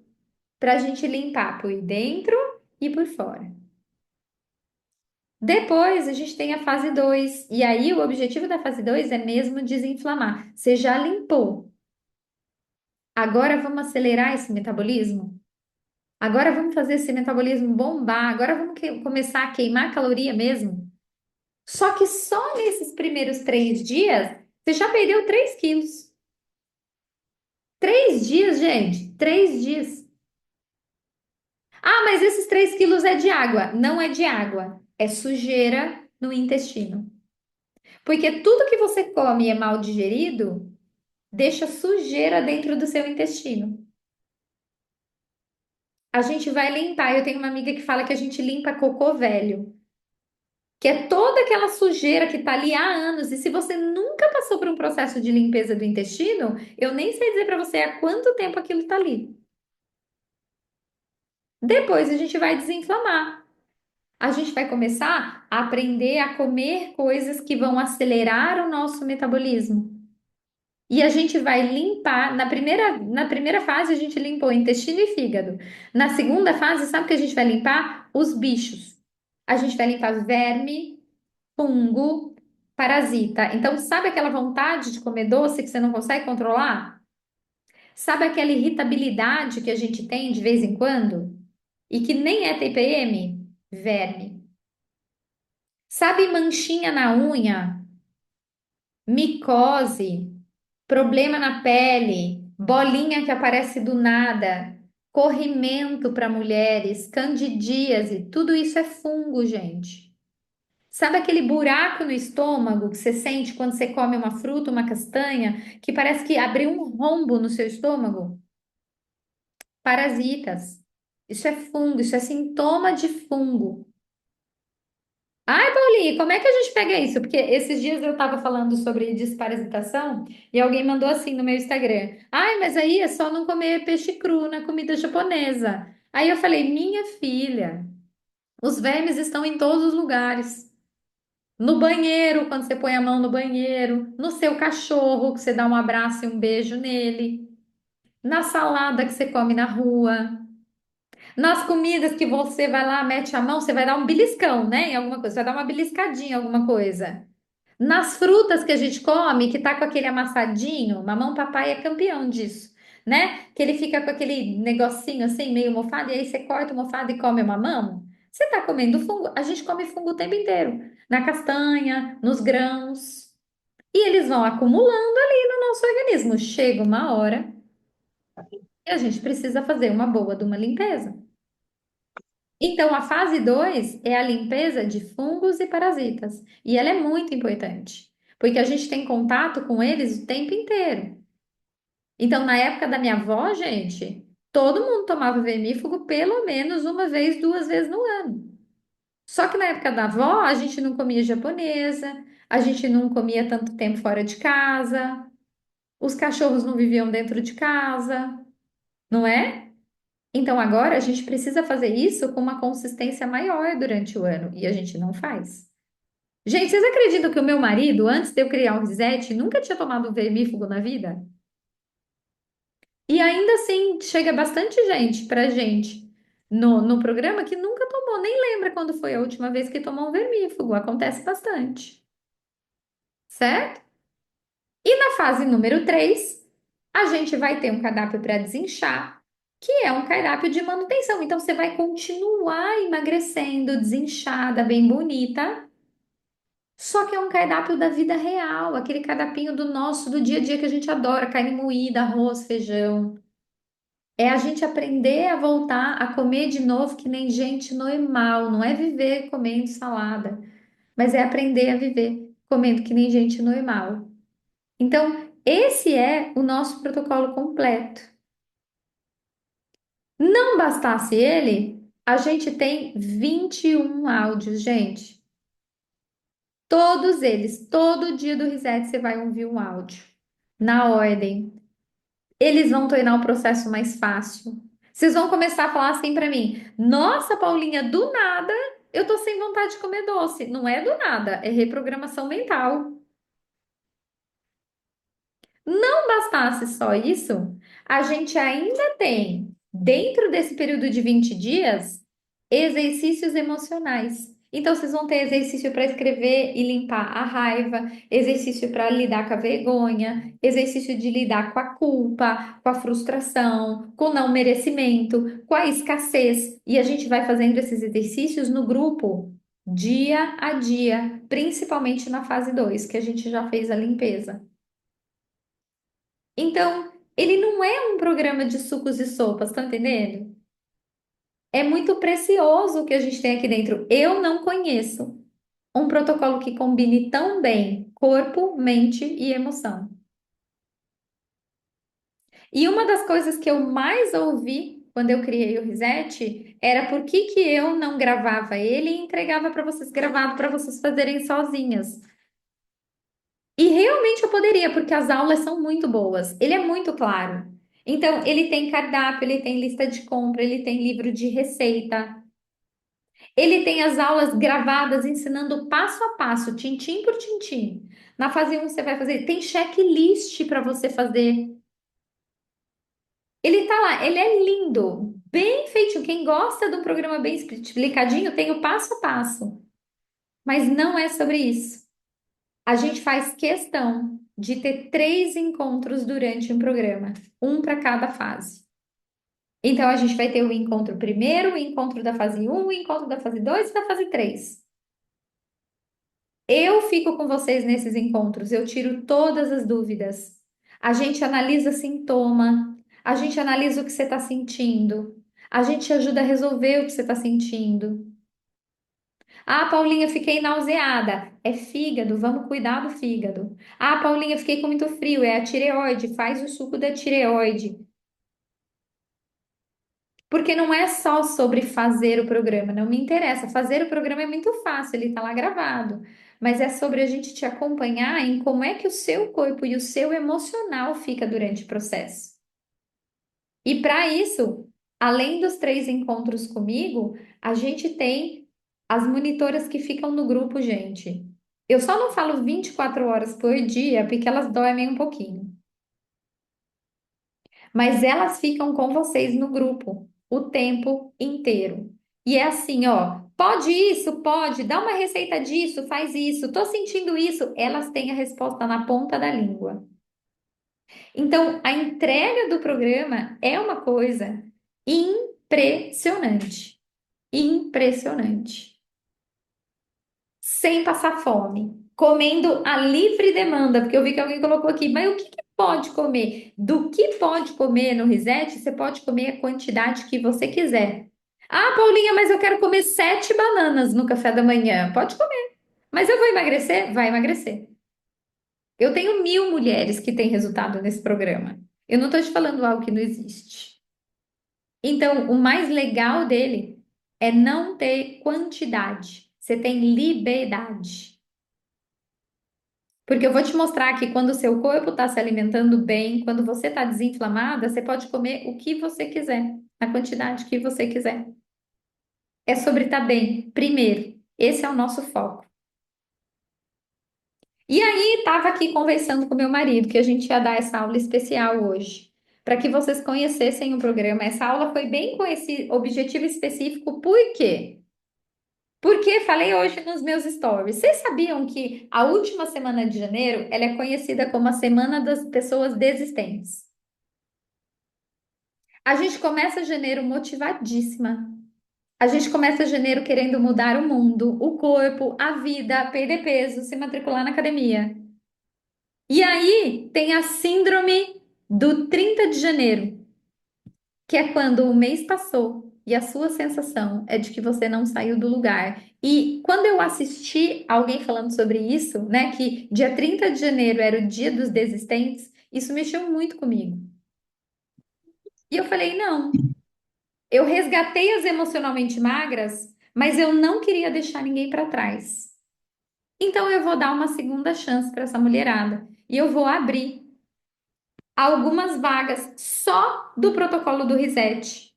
para a gente limpar por dentro e por fora. Depois a gente tem a fase 2 e aí o objetivo da fase 2 é mesmo desinflamar. Você já limpou. Agora vamos acelerar esse metabolismo? Agora vamos fazer esse metabolismo bombar. Agora vamos começar a queimar caloria mesmo? Só que só nesses primeiros 3 dias, você já perdeu 3 quilos. 3 dias, gente. 3 dias. Ah, mas esses 3 quilos é de água. Não é de água. É sujeira no intestino. Porque tudo que você come e é mal digerido, deixa sujeira dentro do seu intestino. A gente vai limpar. Eu tenho uma amiga que fala que a gente limpa cocô velho, que é toda aquela sujeira que tá ali há anos. E se você nunca passou por um processo de limpeza do intestino, eu nem sei dizer para você há quanto tempo aquilo tá ali. Depois a gente vai desinflamar. A gente vai começar a aprender a comer coisas que vão acelerar o nosso metabolismo. E a gente vai limpar. Na primeira fase, a gente limpou intestino e fígado. Na segunda fase, sabe o que a gente vai limpar? Os bichos. A gente vai limpar verme, fungo, parasita. Então, sabe aquela vontade de comer doce que você não consegue controlar? Sabe aquela irritabilidade que a gente tem de vez em quando? E que nem é TPM? Verme. Sabe manchinha na unha? Micose, problema na pele, bolinha que aparece do nada, corrimento para mulheres, candidíase, tudo isso é fungo, gente. Sabe aquele buraco no estômago que você sente quando você come uma fruta, uma castanha, que parece que abriu um rombo no seu estômago? Parasitas. Isso é fungo, isso é sintoma de fungo. Ai, Paulinho, como é que a gente pega isso? Porque esses dias eu estava falando sobre desparasitação e alguém mandou assim no meu Instagram. Ai, mas aí é só não comer peixe cru na comida japonesa. Aí eu falei, minha filha, os vermes estão em todos os lugares. No banheiro, quando você põe a mão no banheiro, no seu cachorro, que você dá um abraço e um beijo nele, na salada que você come na rua. Nas comidas que você vai lá, mete a mão, você vai dar um beliscão, né? Em alguma coisa, você vai dar uma beliscadinha em alguma coisa. Nas frutas que a gente come, que tá com aquele amassadinho, mamão papai é campeão disso, né? Que ele fica com aquele negocinho assim, meio mofado, e aí você corta o mofado e come o mamão. Você tá comendo fungo? A gente come fungo o tempo inteiro. Na castanha, nos grãos. E eles vão acumulando ali no nosso organismo. Chega uma hora e a gente precisa fazer uma boa de uma limpeza. Então, a fase 2 é a limpeza de fungos e parasitas. E ela é muito importante, porque a gente tem contato com eles o tempo inteiro. Então, na época da minha avó, gente, todo mundo tomava vermífugo pelo menos uma vez, 2 vezes no ano. Só que na época da avó, a gente não comia japonesa, a gente não comia tanto tempo fora de casa, os cachorros não viviam dentro de casa, não é? Então agora a gente precisa fazer isso com uma consistência maior durante o ano e a gente não faz. Gente, vocês acreditam que o meu marido, antes de eu criar o Risete, nunca tinha tomado um vermífugo na vida? E ainda assim, chega bastante gente pra gente no programa que nunca tomou, nem lembra quando foi a última vez que tomou um vermífugo. Acontece bastante, certo? E na fase número 3, a gente vai ter um cardápio para desinchar, que é um cardápio de manutenção. Então, você vai continuar emagrecendo, desinchada, bem bonita. Só que é um cardápio da vida real, aquele cardápio do nosso, do dia a dia que a gente adora, carne moída, arroz, feijão. É a gente aprender a voltar a comer de novo que nem gente normal. Não é viver comendo salada, mas é aprender a viver comendo que nem gente normal. Então, esse é o nosso protocolo completo. Não bastasse ele, a gente tem 21 áudios, gente. Todos eles, todo dia do Reset você vai ouvir um áudio. Na ordem. Eles vão tornar o processo mais fácil. Vocês vão começar a falar assim pra mim: Nossa, Paulinha, do nada eu tô sem vontade de comer doce. Não é do nada, é reprogramação mental. Não bastasse só isso, a gente ainda tem. Dentro desse período de 20 dias, exercícios emocionais. Então, vocês vão ter exercício para escrever e limpar a raiva, exercício para lidar com a vergonha, exercício de lidar com a culpa, com a frustração, com o não merecimento, com a escassez. E a gente vai fazendo esses exercícios no grupo, dia a dia, principalmente na fase 2 que a gente já fez a limpeza. Então, ele não é um programa de sucos e sopas, tá entendendo? É muito precioso o que a gente tem aqui dentro. Eu não conheço um protocolo que combine tão bem corpo, mente e emoção. E uma das coisas que eu mais ouvi quando eu criei o Reset era por que que eu não gravava ele e entregava para vocês gravado para vocês fazerem sozinhas. E realmente eu poderia, porque as aulas são muito boas. Ele é muito claro. Então, ele tem cardápio, ele tem lista de compra, ele tem livro de receita. Ele tem as aulas gravadas ensinando passo a passo, tintim por tintim. Na fase 1 você vai fazer, tem checklist para você fazer. Ele tá lá, ele é lindo, bem feitinho. Quem gosta de um programa bem explicadinho tem o passo a passo. Mas não é sobre isso. A gente faz questão de ter 3 encontros durante um programa, um para cada fase. Então a gente vai ter o encontro primeiro, o encontro da fase 1, o encontro da fase 2 e da fase 3. Eu fico com vocês nesses encontros, eu tiro todas as dúvidas. A gente analisa sintoma, a gente analisa o que você está sentindo, a gente ajuda a resolver o que você está sentindo. Ah, Paulinha, fiquei nauseada. É fígado, vamos cuidar do fígado. Ah, Paulinha, fiquei com muito frio. É a tireoide, faz o suco da tireoide. Porque não é só sobre fazer o programa, não me interessa. Fazer o programa é muito fácil, ele está lá gravado. Mas é sobre a gente te acompanhar em como é que o seu corpo e o seu emocional fica durante o processo. E para isso, além dos 3 encontros comigo, a gente tem as monitoras que ficam no grupo, gente. Eu só não falo 24 horas por dia porque elas dormem um pouquinho. Mas elas ficam com vocês no grupo o tempo inteiro. E é assim, ó, pode isso, pode, dá uma receita disso, faz isso, tô sentindo isso, elas têm a resposta na ponta da língua. Então, a entrega do programa é uma coisa impressionante, impressionante. Sem passar fome, comendo a livre demanda, porque eu vi que alguém colocou aqui, mas o que que pode comer? Do que pode comer no Reset, você pode comer a quantidade que você quiser. Ah, Paulinha, mas eu quero comer 7 bananas no café da manhã. Pode comer. Mas eu vou emagrecer? Vai emagrecer. Eu tenho 1.000 mulheres que têm resultado nesse programa. Eu não estou te falando algo que não existe. Então, o mais legal dele é não ter quantidade. Você tem liberdade. Porque eu vou te mostrar que quando o seu corpo está se alimentando bem, quando você está desinflamada, você pode comer o que você quiser, a quantidade que você quiser. É sobre estar bem, primeiro. Esse é o nosso foco. E aí, estava aqui conversando com meu marido que a gente ia dar essa aula especial hoje, para que vocês conhecessem o programa. Essa aula foi bem com esse objetivo específico, por quê? Porque falei hoje nos meus stories. Vocês sabiam que a última semana de janeiro, ela é conhecida como a Semana das Pessoas Desistentes? A gente começa janeiro motivadíssima. A gente começa janeiro querendo mudar o mundo, o corpo, a vida, perder peso, se matricular na academia. E aí tem a síndrome do 30 de janeiro, que é quando o mês passou e a sua sensação é de que você não saiu do lugar. E quando eu assisti alguém falando sobre isso, né, que dia 30 de janeiro era o dia dos desistentes, isso mexeu muito comigo. E eu falei, não, eu resgatei as emocionalmente magras, mas eu não queria deixar ninguém para trás. Então eu vou dar uma segunda chance para essa mulherada e eu vou abrir algumas vagas só do protocolo do Reset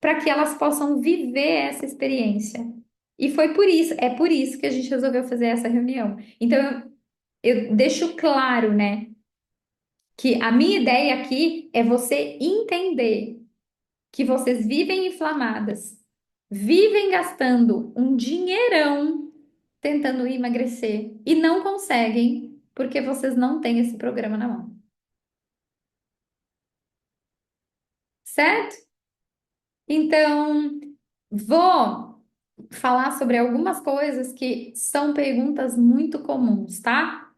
para que elas possam viver essa experiência. E foi por isso, é por isso que a gente resolveu fazer essa reunião. Então, eu deixo claro, né, que a minha ideia aqui é você entender. que vocês vivem inflamadas, vivem gastando um dinheirão tentando emagrecer e não conseguem porque vocês não têm esse programa na mão, certo? Então, vou falar sobre algumas coisas que são perguntas muito comuns, tá?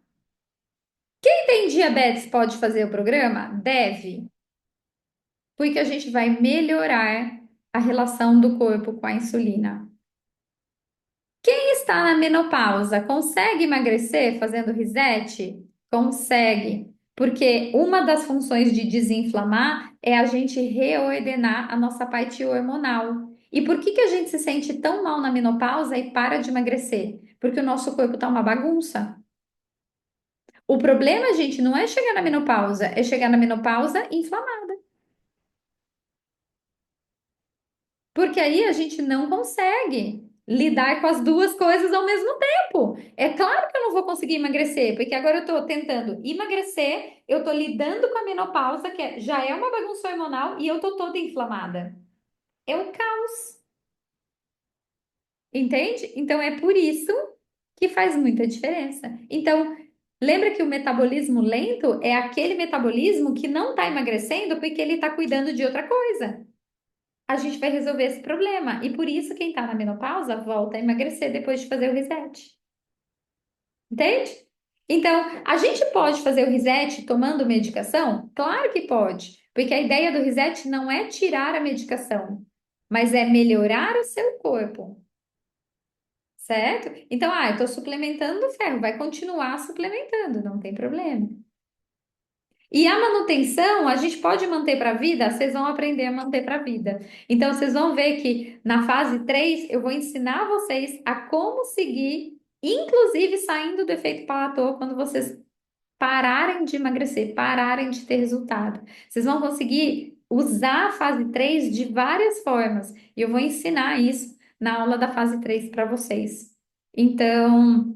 Quem tem diabetes pode fazer o programa? Deve, porque a gente vai melhorar a relação do corpo com a insulina. Quem está na menopausa consegue emagrecer fazendo reset? Consegue, porque uma das funções de desinflamar é a gente reordenar a nossa parte hormonal. E por que que a gente se sente tão mal na menopausa e para de emagrecer? Porque o nosso corpo está uma bagunça. O problema, gente, não é chegar na menopausa, é chegar na menopausa inflamada. Porque aí a gente não consegue lidar com as duas coisas ao mesmo tempo. É claro que eu não vou conseguir emagrecer, porque agora eu tô tentando emagrecer, eu tô lidando com a menopausa, já é uma bagunça hormonal, e eu tô toda inflamada. É o caos, entende? Então é por isso que faz muita diferença. Então, lembra que o metabolismo lento é aquele metabolismo que não está emagrecendo porque ele está cuidando de outra coisa. A gente vai resolver esse problema. E por isso, quem está na menopausa volta a emagrecer depois de fazer o reset. Entende? Então, a gente pode fazer o reset tomando medicação? Claro que pode, porque a ideia do reset não é tirar a medicação, mas é melhorar o seu corpo, certo? Então, eu estou suplementando ferro, vai continuar suplementando, não tem problema. E a manutenção, a gente pode manter para a vida, vocês vão aprender a manter para a vida. Então, vocês vão ver que na fase 3 eu vou ensinar vocês a como seguir, inclusive saindo do efeito Palatô, quando vocês pararem de emagrecer, pararem de ter resultado. Vocês vão conseguir usar a fase 3 de várias formas. E eu vou ensinar isso na aula da fase 3 para vocês. Então.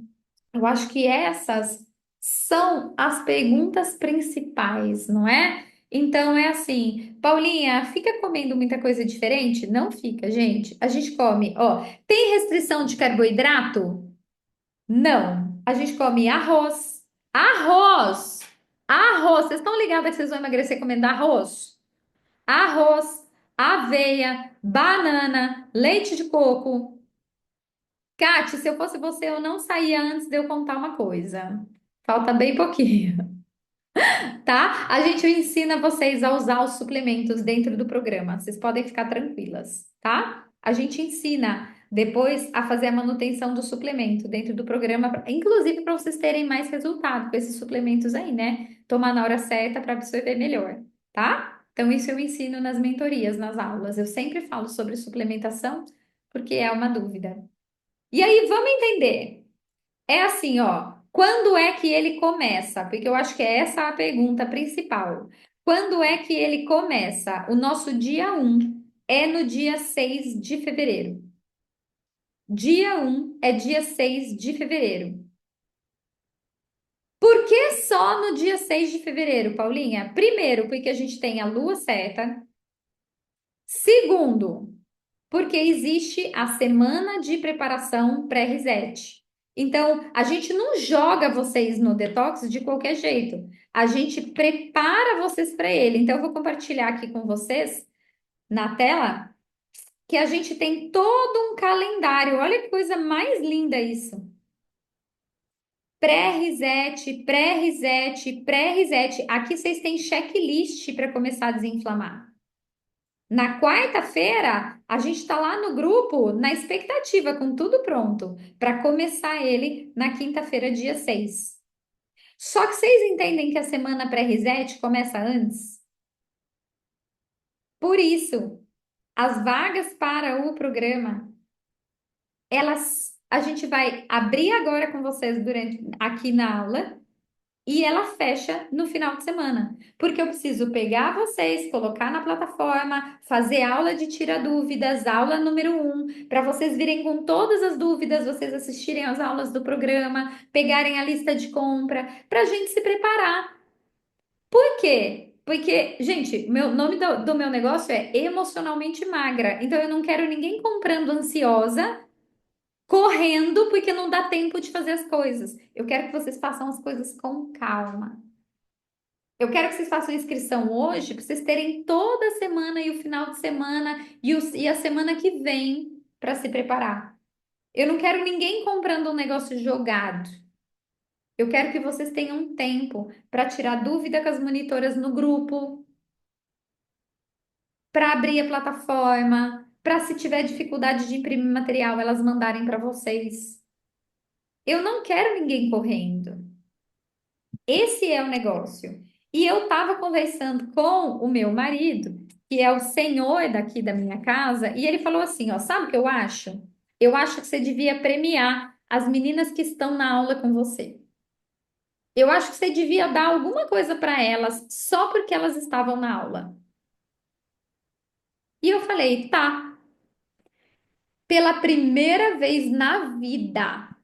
Eu acho que essas são as perguntas principais, não é? Então é assim, Paulinha, fica comendo muita coisa diferente? Não fica, gente. A gente come, ó, tem restrição de carboidrato? Não. A gente come arroz. Arroz! Arroz! Vocês estão ligados que vocês vão emagrecer comendo arroz? Arroz, aveia, banana, leite de coco. Kate, se eu fosse você, eu não saía antes de eu contar uma coisa. Falta bem pouquinho, tá? A gente ensina vocês a usar os suplementos dentro do programa. Vocês podem ficar tranquilas, tá? A gente ensina depois a fazer a manutenção do suplemento dentro do programa, inclusive para vocês terem mais resultado com esses suplementos aí, né? Tomar na hora certa para absorver melhor, tá? Então, isso eu ensino nas mentorias, nas aulas. Eu sempre falo sobre suplementação, porque é uma dúvida. E aí, vamos entender. É assim, ó. Quando é que ele começa? Porque eu acho que é essa a pergunta principal. Quando é que ele começa? O nosso dia 1 é no dia 6 de fevereiro. Dia 1 é dia 6 de fevereiro. Por que só no dia 6 de fevereiro, Paulinha? Primeiro, porque a gente tem a lua certa. Segundo, porque existe a semana de preparação pré-reset. Então, a gente não joga vocês no detox de qualquer jeito. A gente prepara vocês para ele. Então, eu vou compartilhar aqui com vocês na tela que a gente tem todo um calendário. Olha que coisa mais linda isso. Pré-reset, pré-reset, pré-reset. Aqui vocês têm checklist para começar a desinflamar. Na quarta-feira, a gente está lá no grupo, na expectativa, com tudo pronto, para começar ele na quinta-feira, dia 6. Só que vocês entendem que a semana pré-reset começa antes? Por isso, as vagas para o programa, a gente vai abrir agora com vocês durante aqui na aula. E ela fecha no final de semana, porque eu preciso pegar vocês, colocar na plataforma, fazer aula de tira dúvidas, aula número 1, para vocês virem com todas as dúvidas, vocês assistirem às aulas do programa, pegarem a lista de compra, para a gente se preparar. Por quê? Porque, gente, meu nome do meu negócio é emocionalmente magra. Então eu não quero ninguém comprando ansiosa, correndo, porque não dá tempo de fazer as coisas. Eu quero que vocês façam as coisas com calma. Eu quero que vocês façam a inscrição hoje, para vocês terem toda a semana e o final de semana e a semana que vem para se preparar. Eu não quero ninguém comprando um negócio jogado. Eu quero que vocês tenham tempo para tirar dúvida com as monitoras no grupo, para abrir a plataforma, para se tiver dificuldade de imprimir material, elas mandarem para vocês. Eu não quero ninguém correndo. Esse é o negócio. E eu estava conversando com o meu marido, que é o senhor daqui da minha casa, e ele falou assim: ó, sabe o que eu acho? Eu acho que você devia premiar as meninas que estão na aula com você. Eu acho que você devia dar alguma coisa para elas só porque elas estavam na aula. E eu falei, tá. Pela primeira vez na vida,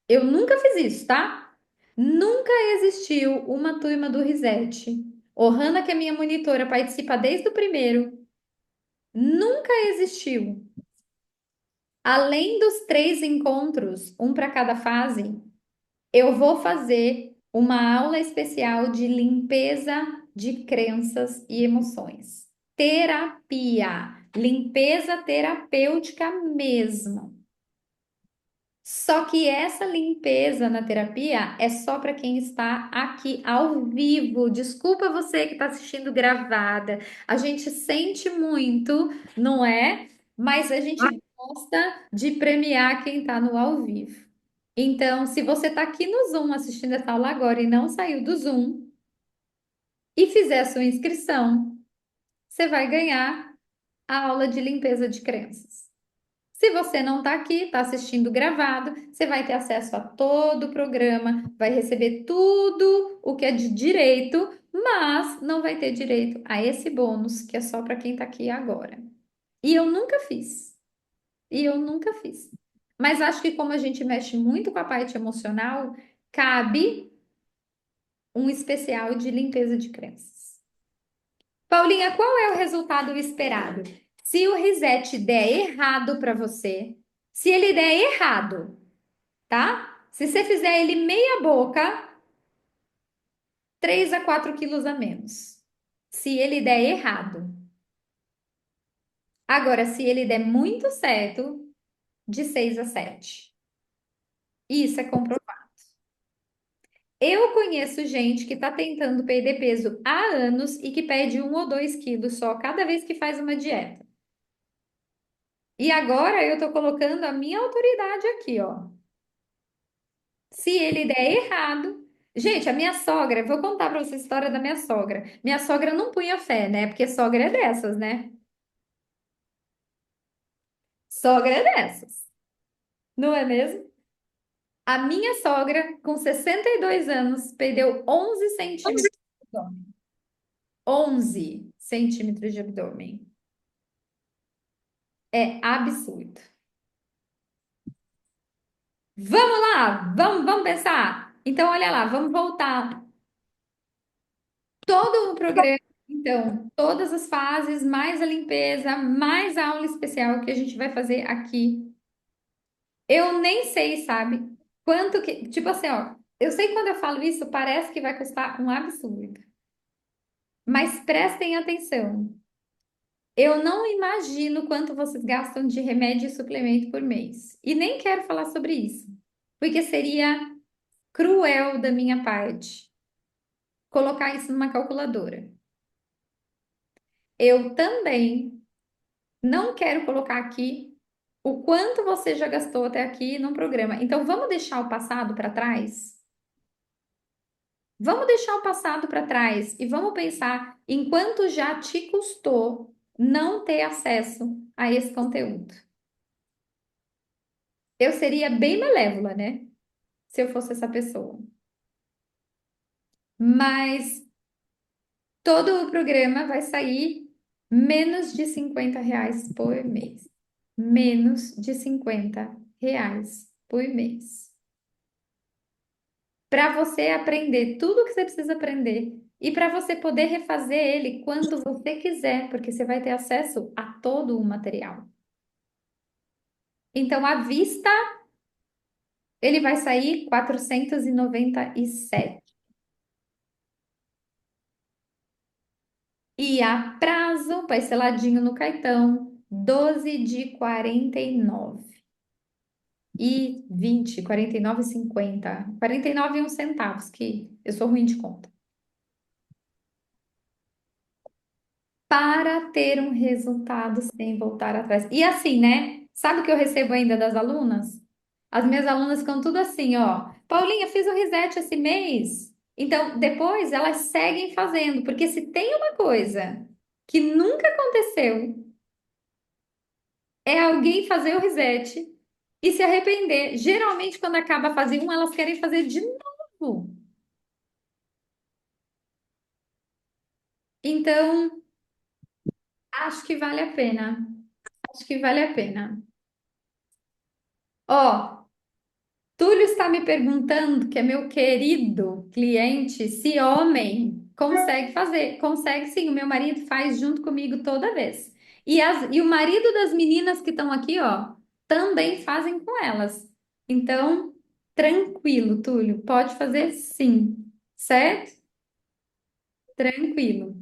eu nunca fiz isso, tá? Nunca existiu uma turma do Reset. Ohana, que é minha monitora, participa desde o primeiro. Nunca existiu. Além dos 3 encontros, um para cada fase, eu vou fazer uma aula especial de limpeza de crenças e emoções. Terapia, limpeza terapêutica mesmo. Só que essa limpeza na terapia é só para quem está aqui ao vivo. Desculpa você que está assistindo gravada. A gente sente muito, não é? Mas a gente gosta de premiar quem está no ao vivo. Então, se você está aqui no Zoom assistindo essa aula agora e não saiu do Zoom e fizer a sua inscrição, você vai ganhar a aula de limpeza de crenças. Se você não está aqui, está assistindo gravado, você vai ter acesso a todo o programa, vai receber tudo o que é de direito, mas não vai ter direito a esse bônus que é só para quem está aqui agora. E eu nunca fiz. E eu nunca fiz. Mas acho que como a gente mexe muito com a parte emocional, cabe um especial de limpeza de crenças. Paulinha, qual é o resultado esperado? Se o reset der errado para você, se ele der errado, tá? Se você fizer ele meia boca, 3 a 4 quilos a menos. Se ele der errado. Agora, se ele der muito certo, de 6 a 7. Isso é comprovado. Eu conheço gente que está tentando perder peso há anos e que perde 1 ou 2 quilos só cada vez que faz uma dieta. E agora eu tô colocando a minha autoridade aqui, ó. Se ele der errado. Gente, a minha sogra, vou contar pra vocês a história da minha sogra. Minha sogra não punha fé, né? Porque sogra é dessas, né? Sogra é dessas, não é mesmo? A minha sogra, com 62 anos, perdeu 11 centímetros de abdômen. 11 centímetros de abdômen. É absurdo. Vamos lá, vamos pensar. Então, olha lá, vamos voltar todo o programa, então, todas as fases, mais a limpeza, mais a aula especial que a gente vai fazer aqui. Eu nem sei, sabe, quanto que, tipo assim, ó, eu sei que quando eu falo isso, parece que vai custar um absurdo. Mas prestem atenção. Eu não imagino quanto vocês gastam de remédio e suplemento por mês. E nem quero falar sobre isso, porque seria cruel da minha parte colocar isso numa calculadora. Eu também não quero colocar aqui o quanto você já gastou até aqui no programa. Então, vamos deixar o passado para trás? Vamos deixar o passado para trás e vamos pensar em quanto já te custou não ter acesso a esse conteúdo. Eu seria bem malévola, né? Se eu fosse essa pessoa. Mas todo o programa vai sair menos de R$ 50 por mês. Menos de R$ 50 por mês. Para você aprender tudo o que você precisa aprender e para você poder refazer ele quando você quiser, porque você vai ter acesso a todo o material. Então, à vista, ele vai sair 497. E a prazo, parceladinho no cartão, 12 de 49. E 20, 49,50. 49 e uns centavos, que eu sou ruim de conta. Para ter um resultado sem voltar atrás. E assim, né? Sabe o que eu recebo ainda das alunas? As minhas alunas ficam tudo assim, ó. Paulinha, fiz o reset esse mês. Então, depois elas seguem fazendo, porque se tem uma coisa que nunca aconteceu, é alguém fazer o reset e se arrepender. Geralmente, quando acaba a fase 1, elas querem fazer de novo. Então, acho que vale a pena. Acho que vale a pena. Ó, Túlio está me perguntando, que é meu querido cliente, se homem consegue fazer. Consegue sim, o meu marido faz junto comigo toda vez. E o marido das meninas que estão aqui, ó, também fazem com elas. Então, tranquilo, Túlio, pode fazer sim, certo? Tranquilo.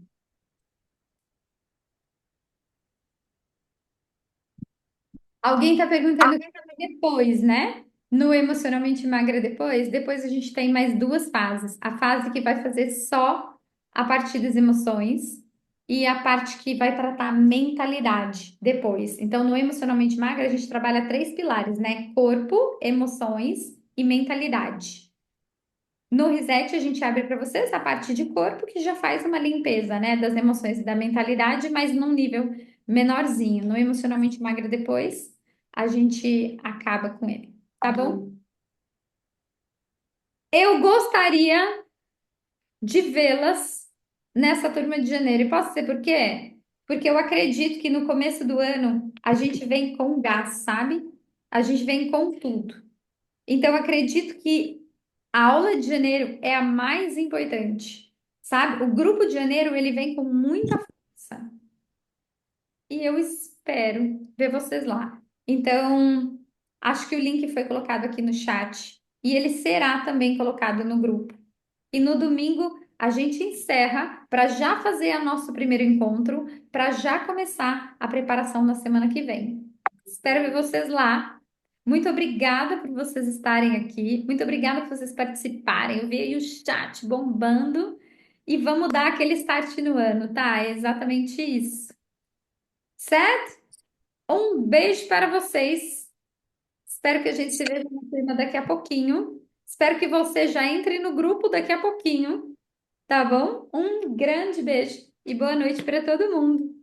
Alguém está perguntando depois, né? No Emocionalmente Magra depois, depois a gente tem mais duas fases. A fase que vai fazer só a parte das emoções e a parte que vai tratar a mentalidade depois. Então, no Emocionalmente Magra, a gente trabalha três pilares, né? Corpo, emoções e mentalidade. No Reset, a gente abre para vocês a parte de corpo, que já faz uma limpeza, né, das emoções e da mentalidade, mas num nível menorzinho. No Emocionalmente Magra depois, a gente acaba com ele, tá bom? Eu gostaria de vê-las nessa turma de janeiro. E posso dizer por quê? Porque eu acredito que no começo do ano a gente vem com gás, sabe? A gente vem com tudo. Então, eu acredito que a aula de janeiro é a mais importante, sabe? O grupo de janeiro, ele vem com muita força e eu espero ver vocês lá. Então, acho que o link foi colocado aqui no chat e ele será também colocado no grupo. E no domingo a gente encerra para já fazer o nosso primeiro encontro, para já começar a preparação na semana que vem. Espero ver vocês lá. Muito obrigada por vocês estarem aqui. Muito obrigada por vocês participarem. Eu vi aí o chat bombando. E vamos dar aquele start no ano, tá? É exatamente isso. Certo? Um beijo para vocês. Espero que a gente se veja na turma daqui a pouquinho. Espero que você já entre no grupo daqui a pouquinho. Tá bom? Um grande beijo e boa noite para todo mundo.